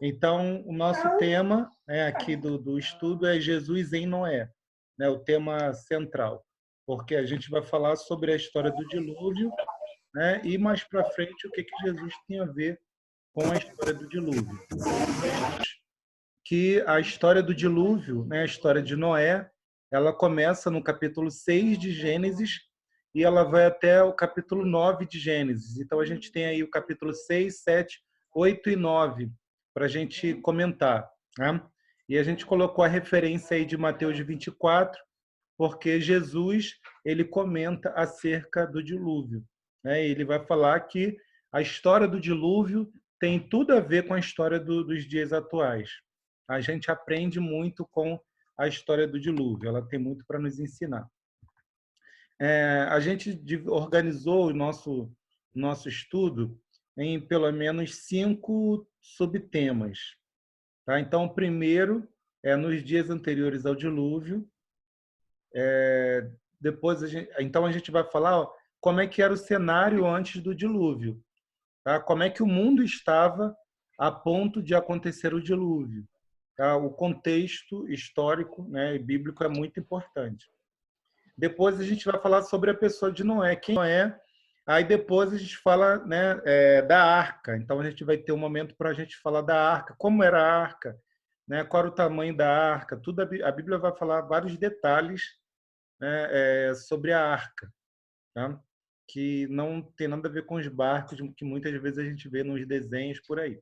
Então, o nosso tema, né, aqui do estudo é Jesus em Noé, né, o tema central, porque a gente vai falar sobre a história do dilúvio, né, e mais para frente o que Jesus tem a ver com a história do dilúvio. Que a história do dilúvio, né, a história de Noé, ela começa no capítulo 6 de Gênesis e ela vai até o capítulo 9 de Gênesis. Então a gente tem aí o capítulo 6, 7, 8 e 9 para a gente comentar, né? E a gente colocou a referência aí de Mateus 24, porque Jesus ele comenta acerca do dilúvio, né? Ele vai falar que a história do dilúvio tem tudo a ver com a história dos dias atuais. A gente aprende muito com a história do dilúvio, ela tem muito para nos ensinar. A gente organizou o nosso estudo em pelo menos 5 subtemas. Tá? Então, o primeiro é nos dias anteriores ao dilúvio. Depois então a gente vai falar, ó, como é que era o cenário antes do dilúvio, tá? Como é que o mundo estava a ponto de acontecer o dilúvio, tá? O contexto histórico, né, e bíblico é muito importante. Depois a gente vai falar sobre a pessoa de Noé, quem Noé. Aí depois a gente fala, né, da arca. Então a gente vai ter um momento para a gente falar da arca, como era a arca, né, qual era o tamanho da arca, tudo a Bíblia vai falar vários detalhes, né, sobre a arca, tá? Que não tem nada a ver com os barcos que muitas vezes a gente vê nos desenhos por aí.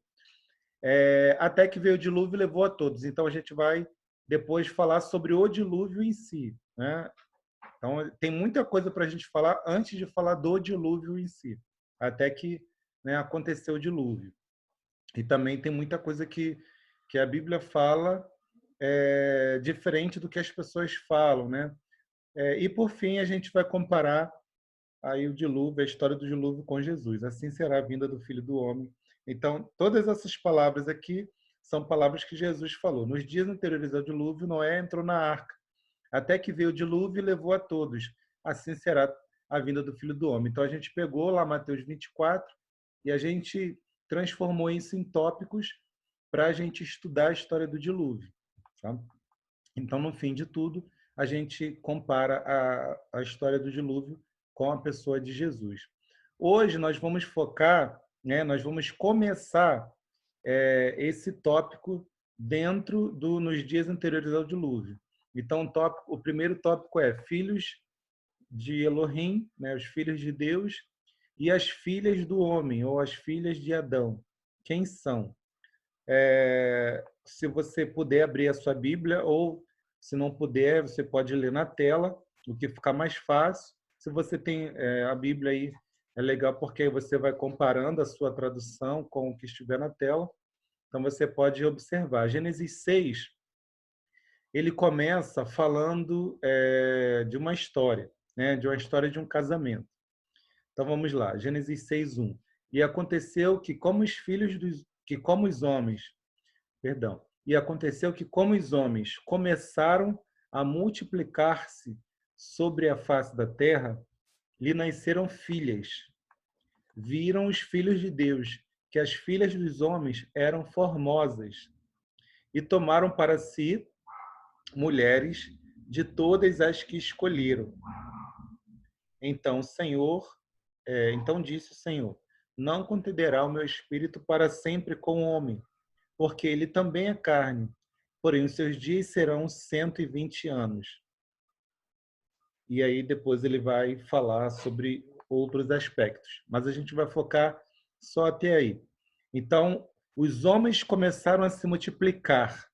Até que veio o dilúvio e levou a todos. Então a gente vai depois falar sobre o dilúvio em si, né? Então tem muita coisa para a gente falar antes de falar do dilúvio em si, até que, né, aconteceu o dilúvio. E também tem muita coisa que a Bíblia fala diferente do que as pessoas falam, né? E por fim a gente vai comparar aí o dilúvio, a história do dilúvio com Jesus. Assim será a vinda do Filho do Homem. Então, todas essas palavras aqui são palavras que Jesus falou. Nos dias anteriores ao dilúvio, Noé entrou na arca, até que veio o dilúvio e levou a todos. Assim será a vinda do Filho do Homem. Então, a gente pegou lá Mateus 24 e a gente transformou isso em tópicos para a gente estudar a história do dilúvio. Tá? Então, no fim de tudo, a gente compara a história do dilúvio com a pessoa de Jesus. Hoje nós vamos focar, né, nós vamos começar esse tópico dentro nos dias anteriores ao dilúvio. Então, o primeiro tópico é filhos de Elohim, né, os filhos de Deus, e as filhas do homem, ou as filhas de Adão. Quem são? Se você puder abrir a sua Bíblia, ou se não puder, você pode ler na tela, o que ficar mais fácil. Se você tem a Bíblia aí, é legal porque aí você vai comparando a sua tradução com o que estiver na tela. Então você pode observar. Gênesis 6, ele começa falando de uma história, né? De uma história de um casamento. Então vamos lá, Gênesis 6:1. E aconteceu que como os homens, perdão. E aconteceu que, como os homens começaram a multiplicar-se sobre a face da terra, lhe nasceram filhas. Viram os filhos de Deus que as filhas dos homens eram formosas e tomaram para si mulheres de todas as que escolheram. Então, então disse o Senhor: não contenderá o meu espírito para sempre com o homem, porque ele também é carne, porém os seus dias serão 120 anos. E aí depois ele vai falar sobre outros aspectos, mas a gente vai focar só até aí. Então, os homens começaram a se multiplicar.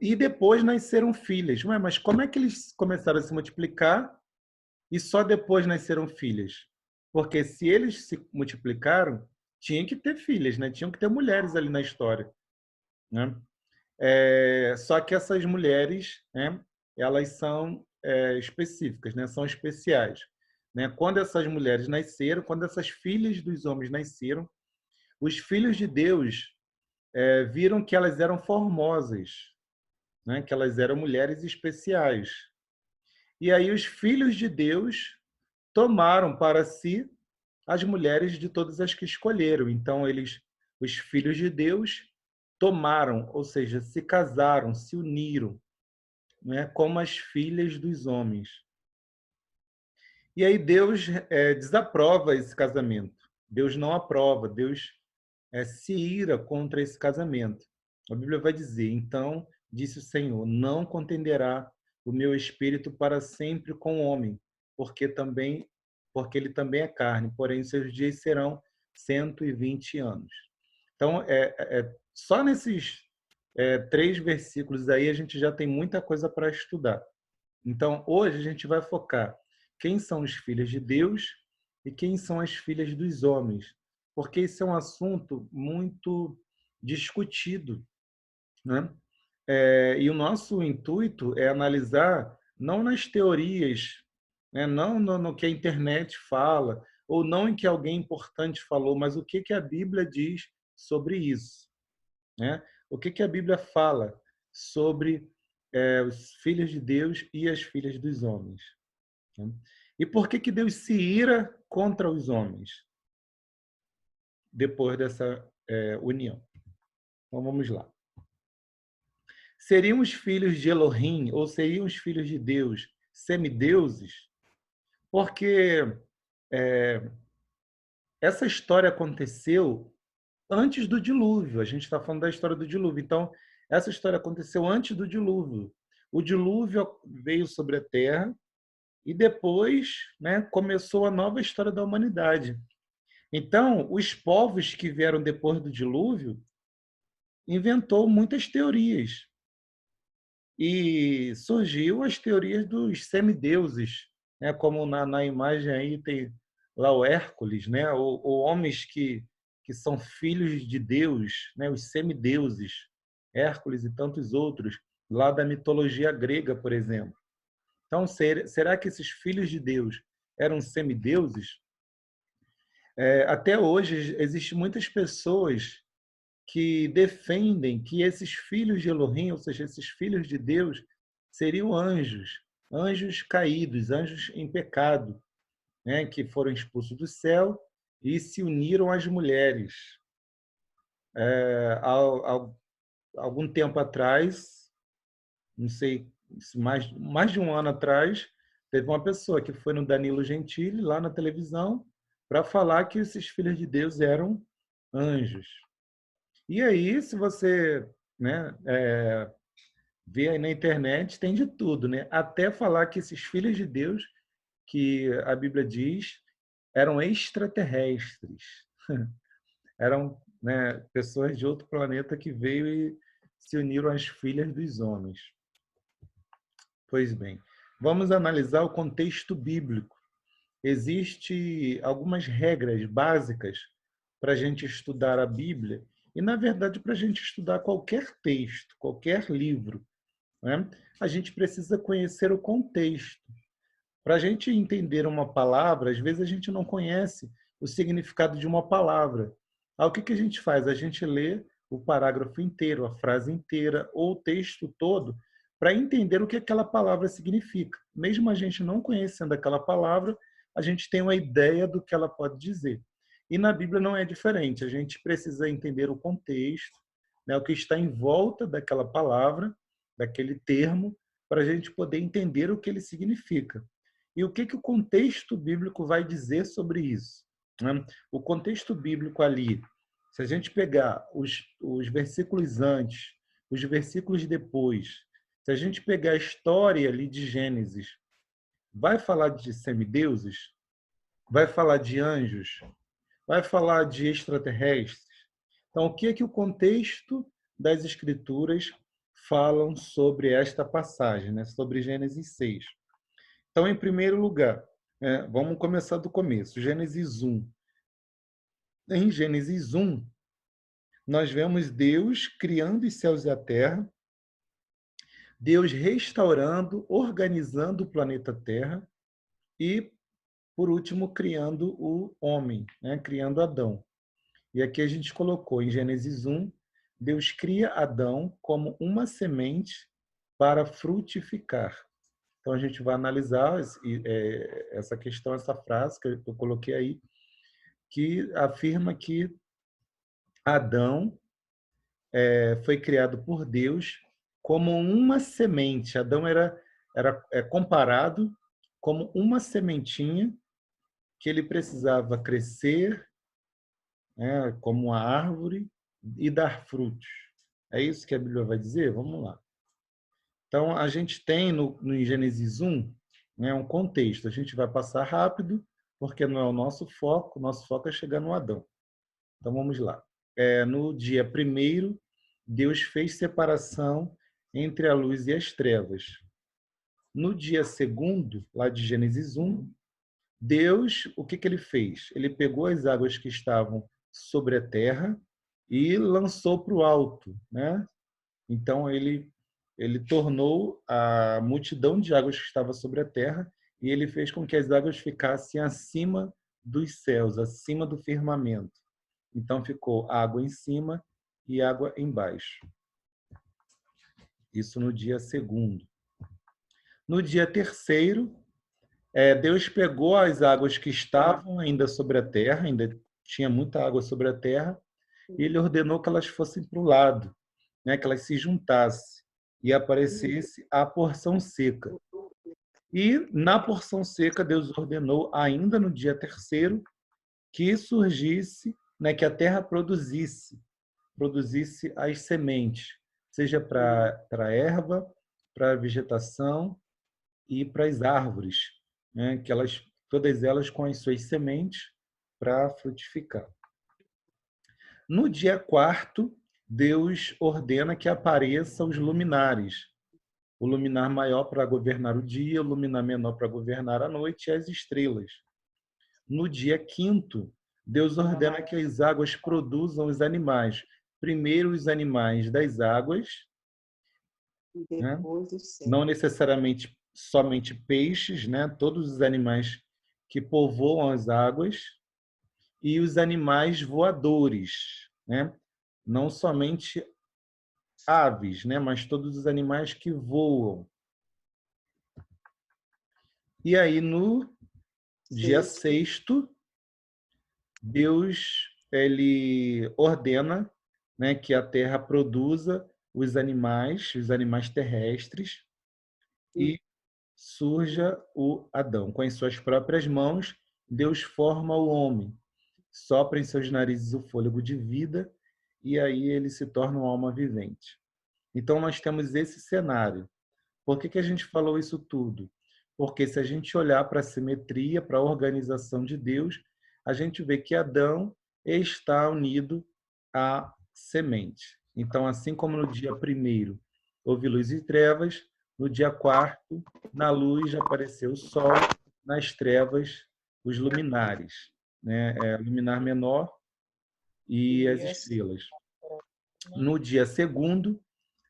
E depois nasceram filhas. Ué, mas como é que eles começaram a se multiplicar e só depois nasceram filhas? Porque se eles se multiplicaram, tinha que ter filhas, né? Tinham que ter mulheres ali na história, né? Só que essas mulheres, né, elas são específicas, né, são especiais. Né? Quando essas mulheres nasceram, quando essas filhas dos homens nasceram, os filhos de Deus viram que elas eram formosas, né, que elas eram mulheres especiais. E aí os filhos de Deus tomaram para si as mulheres de todas as que escolheram. Então eles os filhos de Deus tomaram, ou seja, se casaram, se uniram, né, como as filhas dos homens. E aí Deus desaprova esse casamento. Deus não aprova, Deus se ira contra esse casamento. A Bíblia vai dizer, então, disse o Senhor, não contenderá o meu espírito para sempre com o homem, porque ele também é carne, porém seus dias serão 120 anos. Então, só nesses 3 versículos aí a gente já tem muita coisa para estudar. Então, hoje a gente vai focar quem são os filhos de Deus e quem são as filhas dos homens, porque esse é um assunto muito discutido, né? E o nosso intuito é analisar não nas teorias, né? Não no que a internet fala, ou não em que alguém importante falou, mas o que a Bíblia diz sobre isso, né? O que a Bíblia fala sobre os filhos de Deus e as filhas dos homens, né? E por que Deus se ira contra os homens depois dessa união? Então vamos lá. Seriam os filhos de Elohim, ou seriam os filhos de Deus, semideuses? Porque essa história aconteceu antes do dilúvio. A gente está falando da história do dilúvio. Então, essa história aconteceu antes do dilúvio. O dilúvio veio sobre a Terra e depois, né, começou a nova história da humanidade. Então, os povos que vieram depois do dilúvio inventou muitas teorias. E surgiu as teorias dos semideuses, né, como na imagem aí tem lá o Hércules, né, ou homens que são filhos de Deus, né, os semideuses, Hércules e tantos outros, lá da mitologia grega, por exemplo. Então, será que esses filhos de Deus eram semideuses? Até hoje, existem muitas pessoas que defendem que esses filhos de Elohim, ou seja, esses filhos de Deus, seriam anjos, anjos caídos, anjos em pecado, né, que foram expulsos do céu e se uniram às mulheres. Há algum tempo atrás, não sei, mais de um ano atrás, teve uma pessoa que foi no Danilo Gentili, lá na televisão, para falar que esses filhos de Deus eram anjos. E aí, se você, né, vê aí na internet, tem de tudo, né? Até falar que esses filhos de Deus, que a Bíblia diz, eram extraterrestres. Eram, né, pessoas de outro planeta que veio e se uniram às filhas dos homens. Pois bem, vamos analisar o contexto bíblico. Existem algumas regras básicas para a gente estudar a Bíblia e, na verdade, para a gente estudar qualquer texto, qualquer livro, né? A gente precisa conhecer o contexto. Para a gente entender uma palavra, às vezes a gente não conhece o significado de uma palavra. Aí o que a gente faz? A gente lê o parágrafo inteiro, a frase inteira ou o texto todo para entender o que aquela palavra significa. Mesmo a gente não conhecendo aquela palavra, a gente tem uma ideia do que ela pode dizer. E na Bíblia não é diferente. A gente precisa entender o contexto, né, o que está em volta daquela palavra, daquele termo, para a gente poder entender o que ele significa. E o que o contexto bíblico vai dizer sobre isso, né? O contexto bíblico ali, se a gente pegar os versículos antes, os versículos depois, se a gente pegar a história ali de Gênesis, vai falar de semideuses? Vai falar de anjos? Vai falar de extraterrestres? Então, o que o contexto das Escrituras falam sobre esta passagem, né? Sobre Gênesis 6? Então, em primeiro lugar, vamos começar do começo. Gênesis 1. Em Gênesis 1, nós vemos Deus criando os céus e a terra, Deus restaurando, organizando o planeta Terra e, por último, criando o homem, né? Criando Adão. E aqui a gente colocou em Gênesis 1, Deus cria Adão como uma semente para frutificar. Então a gente vai analisar essa questão, essa frase que eu coloquei aí, que afirma que Adão foi criado por Deus como uma semente. Adão era comparado como uma sementinha que ele precisava crescer, né, como uma árvore e dar frutos. É isso que a Bíblia vai dizer? Vamos lá. Então, a gente tem no Gênesis 1, né, um contexto. A gente vai passar rápido, porque não é o nosso foco é chegar no Adão. Então, vamos lá. No dia primeiro, Deus fez separação entre a luz e as trevas. No dia segundo, lá de Gênesis 1, Deus, o que ele fez? Ele pegou as águas que estavam sobre a terra e lançou para o alto, né? Então, ele tornou a multidão de águas que estava sobre a terra e ele fez com que as águas ficassem acima dos céus, acima do firmamento. Então, ficou água em cima e água embaixo. Isso no dia segundo. No dia terceiro, Deus pegou as águas que estavam ainda sobre a terra, ainda tinha muita água sobre a terra, e ele ordenou que elas fossem para o lado, né, que elas se juntassem e aparecesse a porção seca. E na porção seca, Deus ordenou, ainda no dia terceiro, que surgisse, né, que a terra produzisse as sementes, seja para a erva, para a vegetação e para as árvores, né, que todas elas com as suas sementes para frutificar. No dia quarto, Deus ordena que apareçam os luminares. O luminar maior para governar o dia, o luminar menor para governar a noite e as estrelas. No dia quinto, Deus ordena que as águas produzam os animais. Primeiro os animais das águas, né? Não necessariamente somente peixes, né? Todos os animais que povoam as águas e os animais voadores, né? Não somente aves, né? Mas todos os animais que voam. E aí, no dia sexto, Deus ele ordena, né, que a terra produza os animais terrestres, e surja o Adão. Com as suas próprias mãos, Deus forma o homem, sopra em seus narizes o fôlego de vida, e aí ele se torna uma alma vivente. Então, nós temos esse cenário. Por que a gente falou isso tudo? Porque se a gente olhar para a simetria, para a organização de Deus, a gente vê que Adão está unido à semente. Então, assim como no dia primeiro houve luz e trevas, no dia quarto, na luz apareceu o sol, nas trevas, os luminares, né? Luminar menor e as estrelas. No dia segundo,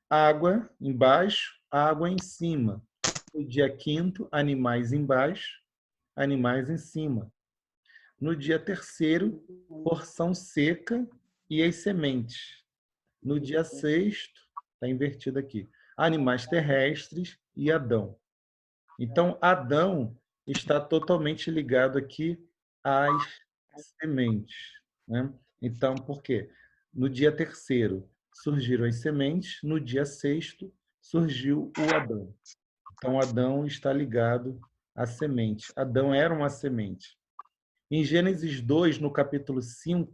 água embaixo, água em cima. No dia quinto, animais embaixo, animais em cima. No dia terceiro, porção seca e as sementes. No dia sexto, está invertido aqui, animais terrestres e Adão. Então, Adão está totalmente ligado aqui às sementes, né? Então, por quê? No dia terceiro surgiram as sementes, no dia sexto surgiu o Adão. Então, Adão está ligado à semente. Adão era uma semente. Em Gênesis 2, no capítulo 5,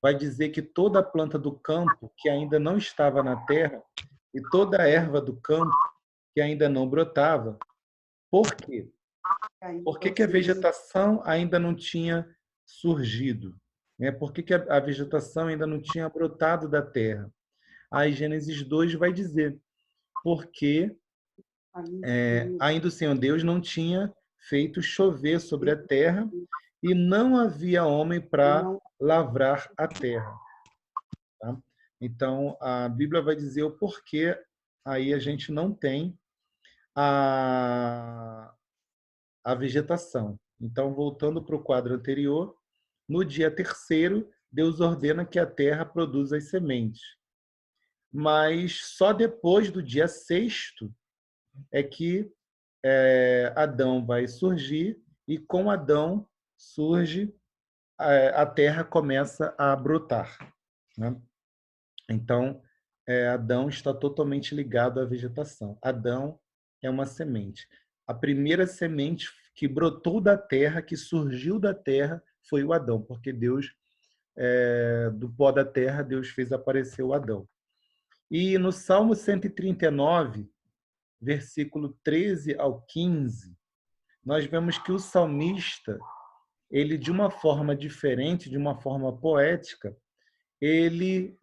vai dizer que toda a planta do campo que ainda não estava na terra e toda a erva do campo que ainda não brotava. Por quê? Por que a vegetação ainda não tinha surgido? Por que a vegetação ainda não tinha brotado da terra? Aí Gênesis 2 vai dizer, porque ainda o Senhor Deus não tinha feito chover sobre a terra e não havia homem para lavrar a terra. Tá? Então, a Bíblia vai dizer o porquê aí a gente não tem a vegetação. Então, voltando para o quadro anterior, no dia terceiro, Deus ordena que a terra produza as sementes. Mas só depois do dia sexto é que Adão vai surgir, e com Adão surge, a terra começa a brotar. né? Então, Adão está totalmente ligado à vegetação. Adão é uma semente. A primeira semente que brotou da terra, que surgiu da terra, foi o Adão, porque Deus, do pó da terra, Deus fez aparecer o Adão. E no Salmo 139, versículo 13 ao 15, nós vemos que o salmista, ele de uma forma diferente, de uma forma poética, ele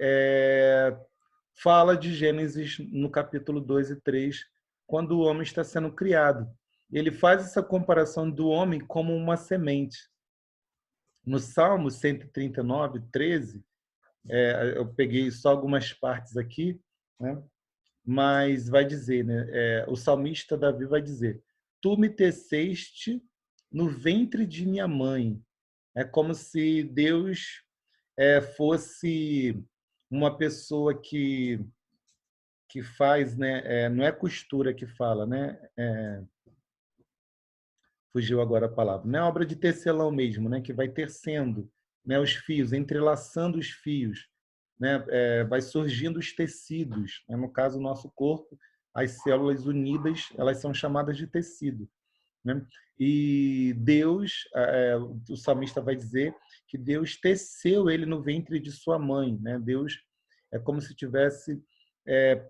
fala de Gênesis no capítulo 2 e 3, quando o homem está sendo criado. Ele faz essa comparação do homem como uma semente. No Salmo 139, 13, eu peguei só algumas partes aqui, né? Mas vai dizer, né? O salmista Davi vai dizer: Tu me teceste no ventre de minha mãe. É como se Deus fosse uma pessoa que faz, né? Não é costura que fala, né? Fugiu agora a palavra. Não é obra de tecelão mesmo, né? Que vai tecendo, né? Os fios, entrelaçando os fios, né? Vai surgindo os tecidos. Né? No caso, o nosso corpo, as células unidas, elas são chamadas de tecido. Né? E Deus, o salmista vai dizer que Deus teceu ele no ventre de sua mãe. Né? Deus é como se tivesse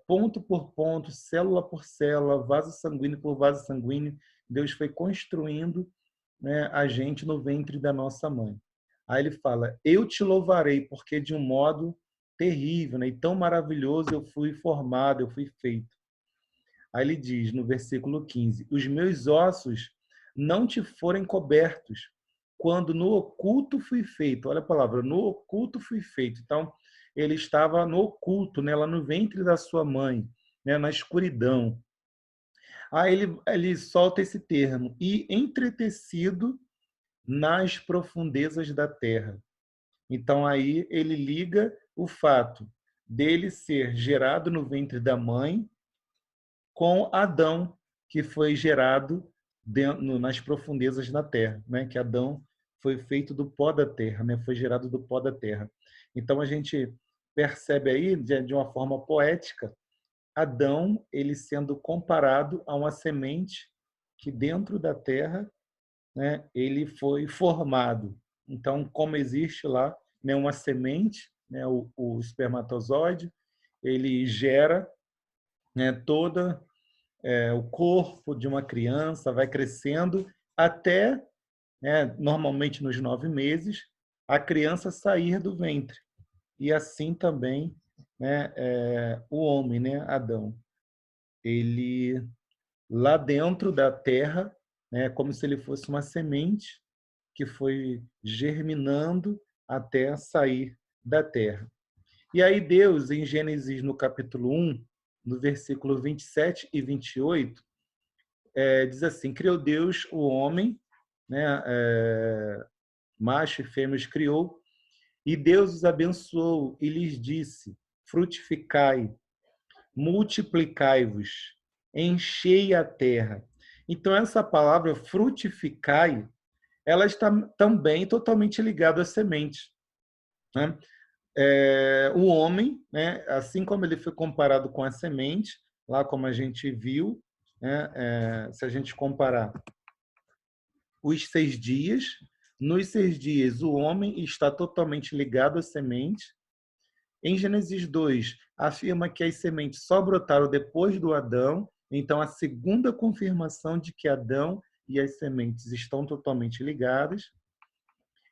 ponto por ponto, célula por célula, vaso sanguíneo por vaso sanguíneo. Deus foi construindo, né, a gente no ventre da nossa mãe. Aí ele fala: Eu te louvarei, porque de um modo terrível, né, e tão maravilhoso eu fui formado, eu fui feito. Aí ele diz no versículo 15: Os meus ossos não te forem cobertos, quando no oculto fui feito. Olha a palavra, no oculto fui feito. Então, ele estava no oculto, né, lá no ventre da sua mãe, né, na escuridão. Aí ele solta esse termo: e entretecido nas profundezas da terra. Então, aí ele liga o fato dele ser gerado no ventre da mãe com Adão, que foi gerado nas profundezas da terra, né? Que Adão foi feito do pó da terra, né? Foi gerado do pó da terra. Então a gente percebe aí, de uma forma poética, Adão ele sendo comparado a uma semente que dentro da terra, né, ele foi formado. Então, como existe lá, né, uma semente, né, o espermatozoide, ele gera, né, toda o corpo de uma criança, vai crescendo até, né, normalmente nos 9 meses, a criança sair do ventre. E assim também, né, o homem, né, Adão, ele lá dentro da terra, né, como se ele fosse uma semente que foi germinando até sair da terra. E aí Deus, em Gênesis, no capítulo 1, no versículo 27 e 28, diz assim: criou Deus o homem, né, macho e fêmea os criou, e Deus os abençoou e lhes disse: frutificai, multiplicai-vos, enchei a terra. Então, essa palavra frutificai, ela está também totalmente ligada à semente. Né? O homem, né, assim como ele foi comparado com a semente, lá como a gente viu, né, se a gente comparar os 6 dias. Nos 6 dias, o homem está totalmente ligado à semente. Em Gênesis 2, afirma que as sementes só brotaram depois do Adão. Então, a segunda confirmação de que Adão e as sementes estão totalmente ligadas.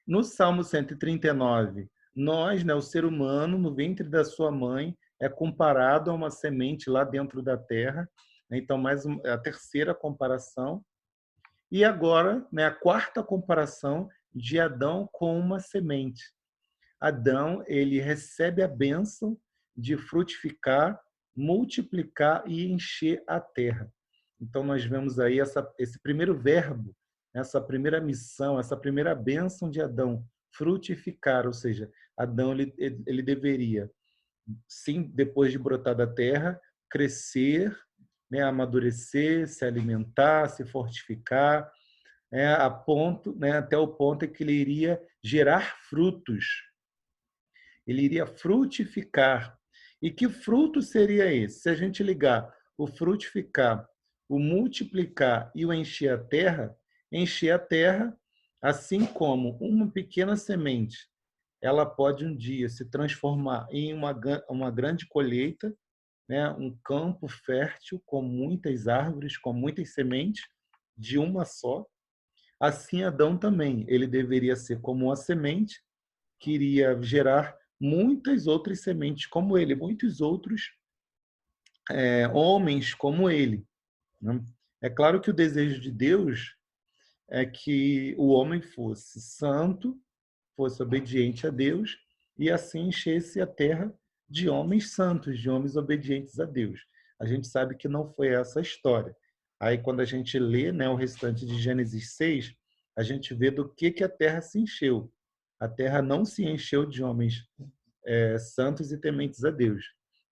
No Salmo 139, nós, né, o ser humano, no ventre da sua mãe, é comparado a uma semente lá dentro da terra. Então, a terceira comparação. E agora, né, a quarta comparação de Adão com uma semente. Adão, ele recebe a bênção de frutificar, multiplicar e encher a terra. Então, nós vemos aí esse primeiro verbo, essa primeira missão, essa primeira bênção de Adão, frutificar, ou seja, Adão ele deveria, sim, depois de brotar da terra, crescer, né, amadurecer, se alimentar, se fortificar, a ponto, né, até o ponto em que ele iria gerar frutos. ele iria frutificar. E que fruto seria esse? Se a gente ligar o frutificar, o multiplicar e o encher a terra, assim como uma pequena semente, ela pode um dia se transformar em uma grande colheita, né? Um campo fértil com muitas árvores, com muitas sementes, de uma só. Assim, Adão também, ele deveria ser como uma semente que iria gerar muitas outras sementes como ele, muitos outros homens como ele, né? É claro que o desejo de Deus é que o homem fosse santo, fosse obediente a Deus e assim enchesse a terra de homens santos, de homens obedientes a Deus. A gente sabe que não foi essa a história. Aí, quando a gente lê, né, o restante de Gênesis 6, a gente vê do que a terra se encheu. A terra não se encheu de homens santos e tementes a Deus,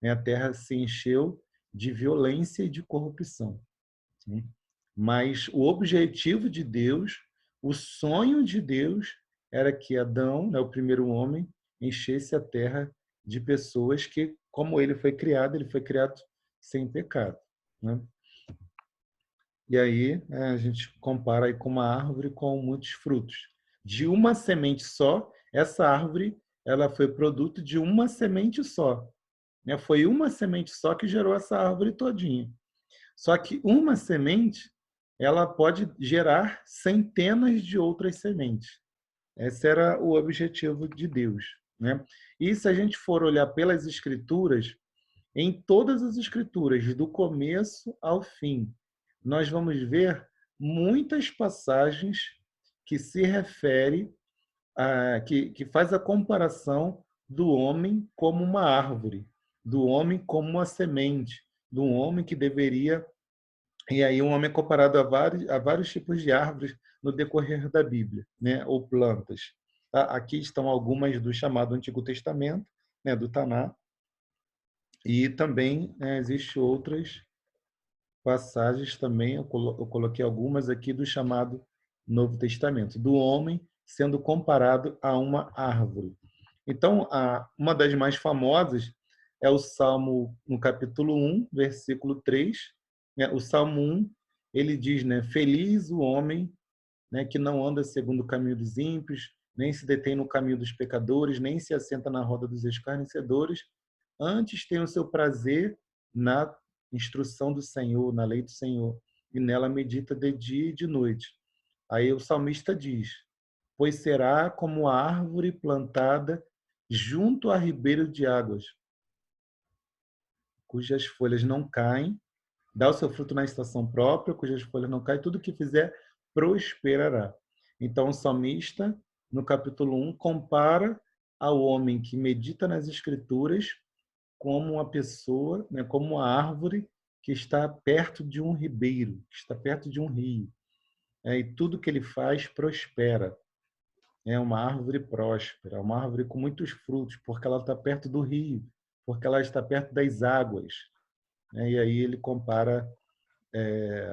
né? A terra se encheu de violência e de corrupção, né? Mas o objetivo de Deus, o sonho de Deus, era que Adão, né, o primeiro homem, enchesse a terra de pessoas que, como ele foi criado sem pecado, né? E aí a gente compara aí com uma árvore com muitos frutos. De uma semente só, essa árvore ela foi produto de uma semente só, né? Foi uma semente só que gerou essa árvore todinha. Só que uma semente ela pode gerar centenas de outras sementes. Esse era o objetivo de Deus, né? E se a gente for olhar pelas escrituras, em todas as escrituras, do começo ao fim, nós vamos ver muitas passagens que se refere que faz a comparação do homem como uma árvore, do homem como uma semente, do homem que deveria. E aí um homem é comparado a vários tipos de árvores no decorrer da Bíblia, né? Ou plantas. Tá? Aqui estão algumas do chamado Antigo Testamento, né? Do Taná, e também existe outras passagens também, eu coloquei algumas aqui do chamado Novo Testamento, do homem sendo comparado a uma árvore. Então, uma das mais famosas é o Salmo, no capítulo 1, versículo 3. Né? O Salmo 1, ele diz, né, feliz o homem, né, que não anda segundo o caminho dos ímpios, nem se detém no caminho dos pecadores, nem se assenta na roda dos escarnecedores, antes tem o seu prazer na instrução do Senhor, na lei do Senhor, e nela medita de dia e de noite. Aí o salmista diz, pois será como a árvore plantada junto a ribeiro de águas, cujas folhas não caem, dá o seu fruto na estação própria, cujas folhas não caem, tudo que fizer prosperará. Então o salmista, no capítulo 1, compara ao homem que medita nas escrituras como uma pessoa, né, como uma árvore que está perto de um ribeiro, que está perto de um rio. E tudo que ele faz prospera. É uma árvore próspera, uma árvore com muitos frutos, porque ela está perto do rio, porque ela está perto das águas. E aí ele compara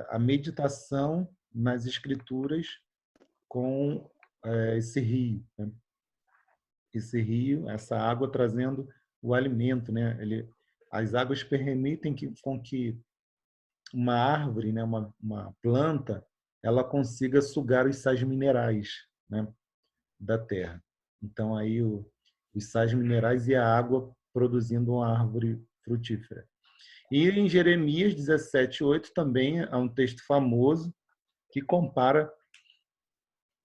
a meditação nas escrituras com esse rio, né? Esse rio, essa água trazendo o alimento, né? As águas permitem com que uma árvore, né, uma planta, ela consiga sugar os sais minerais, né, da terra. Então aí os sais minerais e a água produzindo uma árvore frutífera. E em Jeremias 17:8 também há um texto famoso que compara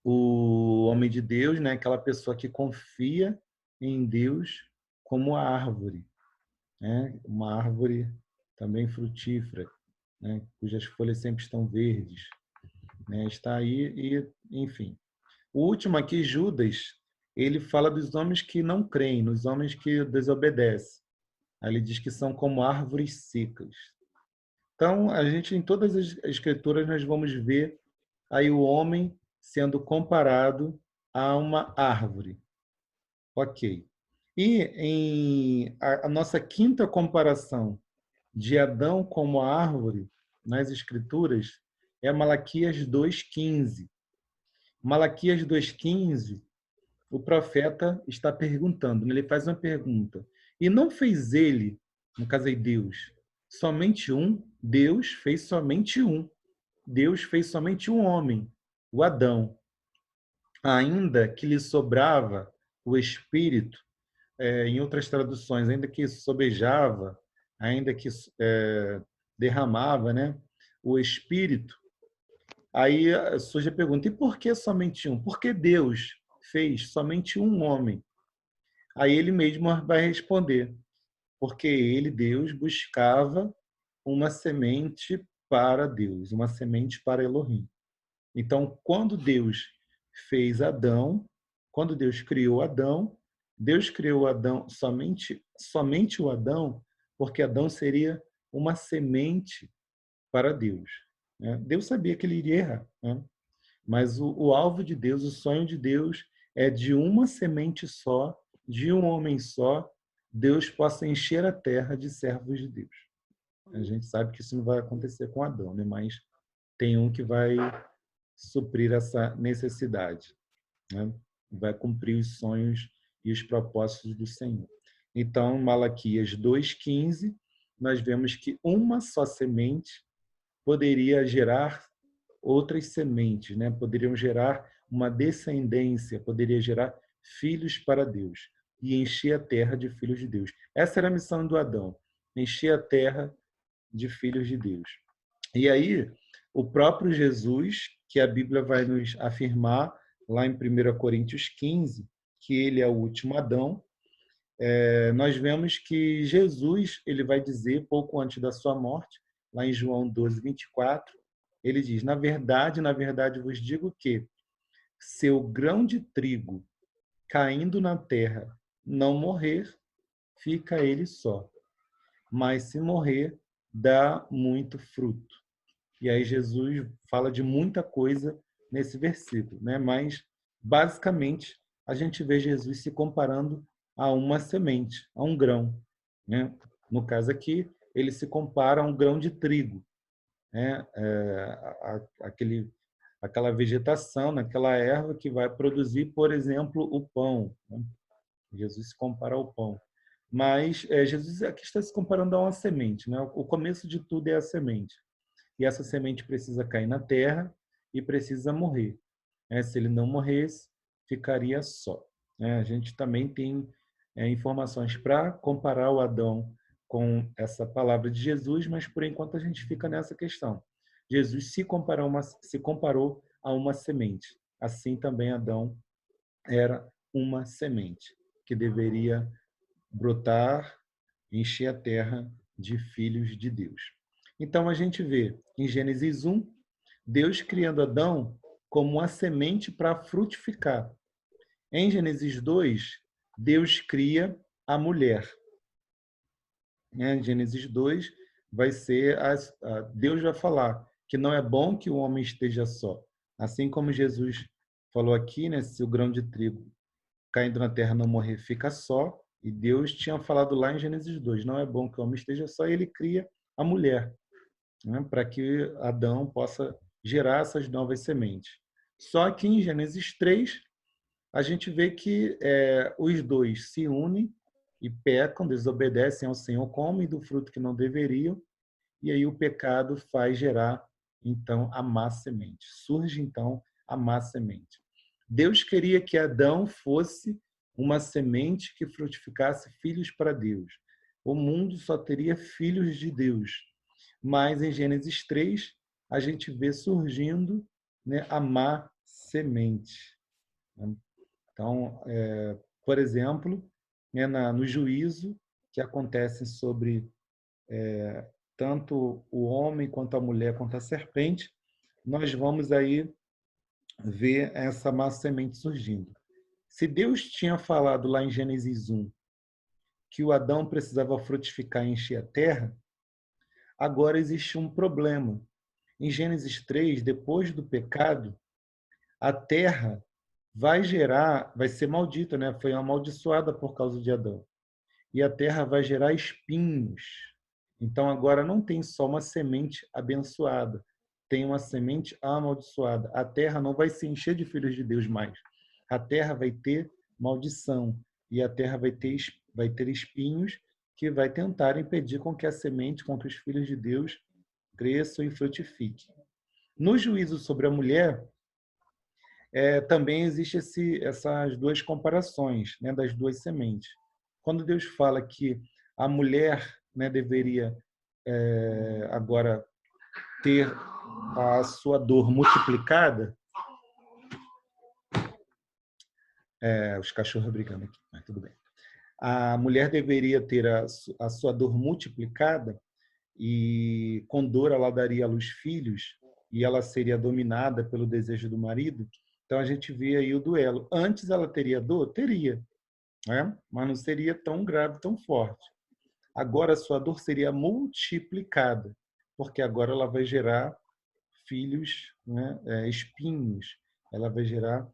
o homem de Deus, né, aquela pessoa que confia em Deus como a árvore, né, uma árvore também frutífera, né, cujas folhas sempre estão verdes, né, está aí e, enfim. O último aqui, Judas, ele fala dos homens que não creem, nos homens que desobedecem. Aí ele diz que são como árvores secas. Então, a gente, em todas as escrituras, nós vamos ver aí o homem sendo comparado a uma árvore. Ok. E a nossa quinta comparação de Adão como árvore nas escrituras é Malaquias 2:15. Malaquias 2:15 o profeta está perguntando, né? Ele faz uma pergunta. E não fez ele, no caso aí Deus, somente um? Deus fez somente um. Deus fez somente um homem, o Adão. Ainda que lhe sobrava o espírito, em outras traduções, ainda que sobejava, ainda que derramava, né, o espírito. Aí surge a pergunta: e por que somente um? Por que Deus fez somente um homem? Aí ele mesmo vai responder: porque ele, Deus, buscava uma semente para Deus, uma semente para Elohim. Então, quando Deus fez Adão, quando Deus criou Adão somente o Adão, porque Adão seria uma semente para Deus, né? Deus sabia que ele iria errar, né? Mas o alvo de Deus, o sonho de Deus é de uma semente só, de um homem só, Deus possa encher a terra de servos de Deus. A gente sabe que isso não vai acontecer com Adão, né? Mas tem um que vai suprir essa necessidade, né? Vai cumprir os sonhos e os propósitos do Senhor. Então, Malaquias 2:15, nós vemos que uma só semente poderia gerar outras sementes, né? Poderiam gerar uma descendência, poderia gerar filhos para Deus e encher a terra de filhos de Deus. Essa era a missão do Adão, encher a terra de filhos de Deus. E aí, o próprio Jesus, que a Bíblia vai nos afirmar lá em 1 Coríntios 15, que ele é o último Adão, nós vemos que Jesus, ele vai dizer, pouco antes da sua morte, lá em João 12:24, ele diz: na verdade vos digo que, se o grão de trigo caindo na terra não morrer, fica ele só. Mas se morrer, dá muito fruto. E aí Jesus fala de muita coisa nesse versículo, né? Mas, basicamente, a gente vê Jesus se comparando a uma semente, a um grão, né? No caso aqui, ele se compara a um grão de trigo, né? Aquela vegetação, aquela erva que vai produzir, por exemplo, o pão, né? Jesus se compara ao pão. Mas Jesus aqui está se comparando a uma semente, né? O começo de tudo é a semente. E essa semente precisa cair na terra e precisa morrer, né? Se ele não morresse, ficaria só, né? A gente também tem informações para comparar o Adão com essa palavra de Jesus, mas por enquanto a gente fica nessa questão. Jesus se comparou a uma semente. Assim também Adão era uma semente que deveria brotar, encher a terra de filhos de Deus. Então a gente vê em Gênesis 1, Deus criando Adão como uma semente para frutificar. Em Gênesis 2, Deus cria a mulher. Em Gênesis 2 vai ser Deus vai falar que não é bom que o homem esteja só. Assim como Jesus falou aqui, né, se o grão de trigo caindo na terra não morrer, fica só. E Deus tinha falado lá em Gênesis 2, não é bom que o homem esteja só, e ele cria a mulher, né, para que Adão possa gerar essas novas sementes. Só que em Gênesis 3, a gente vê que os dois se unem e pecam, desobedecem ao Senhor, comem do fruto que não deveriam, e aí o pecado faz gerar, então, a má semente. Surge, então, a má semente. Deus queria que Adão fosse uma semente que frutificasse filhos para Deus. O mundo só teria filhos de Deus. Mas em Gênesis 3, a gente vê surgindo, né, a má semente. Então, por exemplo, né, no juízo que acontece sobre tanto o homem quanto a mulher quanto a serpente, nós vamos aí ver essa má semente surgindo. Se Deus tinha falado lá em Gênesis 1 que o Adão precisava frutificar e encher a terra, agora existe um problema. Em Gênesis 3, depois do pecado, a terra vai ser maldita, né? Foi amaldiçoada por causa de Adão. E a terra vai gerar espinhos. Então agora não tem só uma semente abençoada, tem uma semente amaldiçoada. A terra não vai se encher de filhos de Deus mais. A terra vai ter maldição, e a terra vai ter espinhos que vai tentar impedir com que a semente, com que os filhos de Deus cresçam e frutifiquem. No juízo sobre a mulher, também existe essas duas comparações, né, das duas sementes. Quando Deus fala que a mulher, né, deveria agora ter a sua dor multiplicada, os cachorros brigando aqui, mas tudo bem. A mulher deveria ter a sua dor multiplicada, e com dor ela daria à luz filhos, e ela seria dominada pelo desejo do marido. Então a gente vê aí o duelo. Antes ela teria dor? Teria, né? Mas não seria tão grave, tão forte. Agora a sua dor seria multiplicada, porque agora ela vai gerar filhos, né? Espinhos. Ela vai gerar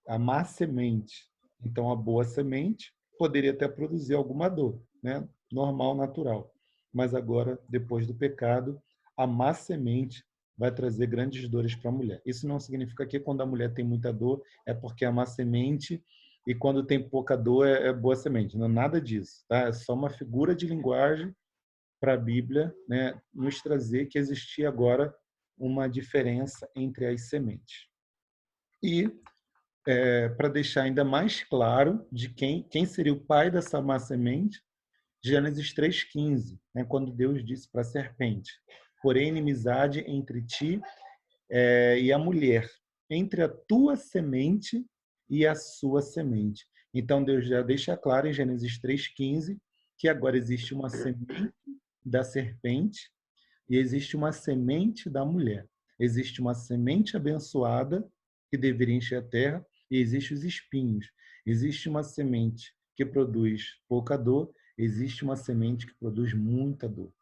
a má semente. Então a boa semente poderia até produzir alguma dor, né? Normal, natural. Mas agora, depois do pecado, a má semente vai trazer grandes dores para a mulher. Isso não significa que quando a mulher tem muita dor é porque é má semente, e quando tem pouca dor é boa semente. Não é nada disso, tá? É só uma figura de linguagem para a Bíblia, né, nos trazer que existia agora uma diferença entre as sementes. E para deixar ainda mais claro de quem seria o pai dessa má semente, Gênesis 3,15, né, quando Deus disse para a serpente: porém, inimizade entre ti e a mulher, entre a tua semente e a sua semente. Então, Deus já deixa claro em Gênesis 3,15 que agora existe uma semente da serpente e existe uma semente da mulher. Existe uma semente abençoada que deveria encher a terra, e existem os espinhos. Existe uma semente que produz pouca dor, existe uma semente que produz muita dor.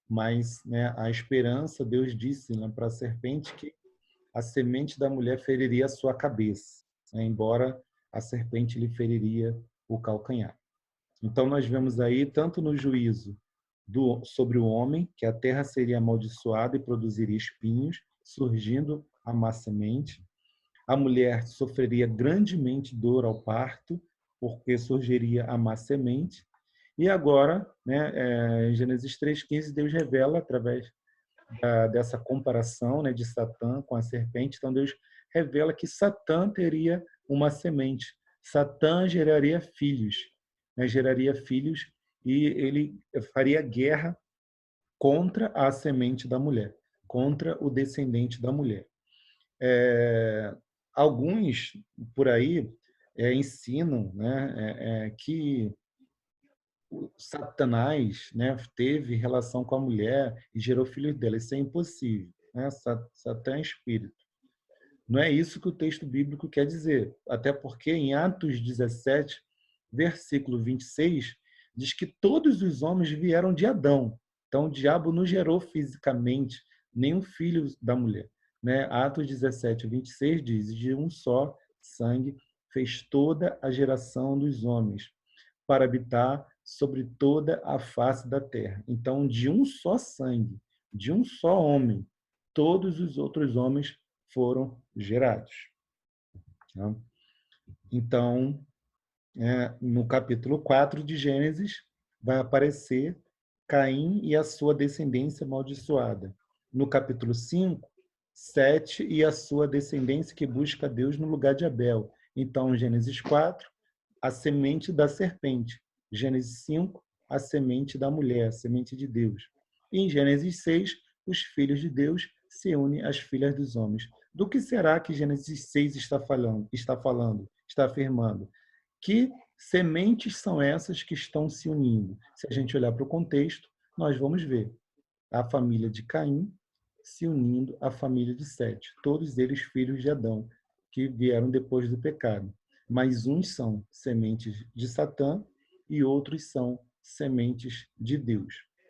Mas, né, a esperança, Deus disse, né, para a serpente que a semente da mulher feriria a sua cabeça, né, embora a serpente lhe feriria o calcanhar. Então, nós vemos aí, tanto no juízo sobre o homem, que a terra seria amaldiçoada e produziria espinhos, surgindo a má semente. A mulher sofreria grandemente dor ao parto, porque surgiria a má semente. E agora, né, em Gênesis 3,15, Deus revela, através dessa comparação, né, de Satã com a serpente, então Deus revela que Satã teria uma semente. Satã geraria filhos, né, geraria filhos, e ele faria guerra contra a semente da mulher, contra o descendente da mulher. Alguns por aí ensinam, né, que o Satanás, né, teve relação com a mulher e gerou filhos dela. Isso é impossível, né? Satã é espírito. Não é isso que o texto bíblico quer dizer. Até porque em Atos 17, versículo 26, diz que todos os homens vieram de Adão. Então o diabo não gerou fisicamente nenhum filho da mulher, né? Atos 17, 26 diz: de um só sangue fez toda a geração dos homens, para habitar sobre toda a face da terra. Então, de um só sangue, de um só homem, todos os outros homens foram gerados. Então, no capítulo 4 de Gênesis, vai aparecer Caim e a sua descendência amaldiçoada. No capítulo 5, Sete e a sua descendência que busca Deus no lugar de Abel. Então, Gênesis 4, a semente da serpente. Gênesis 5, a semente da mulher, a semente de Deus. E em Gênesis 6, os filhos de Deus se unem às filhas dos homens. Do que será que Gênesis 6 está afirmando? Que sementes são essas que estão se unindo? Se a gente olhar para o contexto, nós vamos ver a família de Caim se unindo à família de Sete, todos eles filhos de Adão, que vieram depois do pecado. Mas uns são sementes de Satã e outros são sementes de Deus.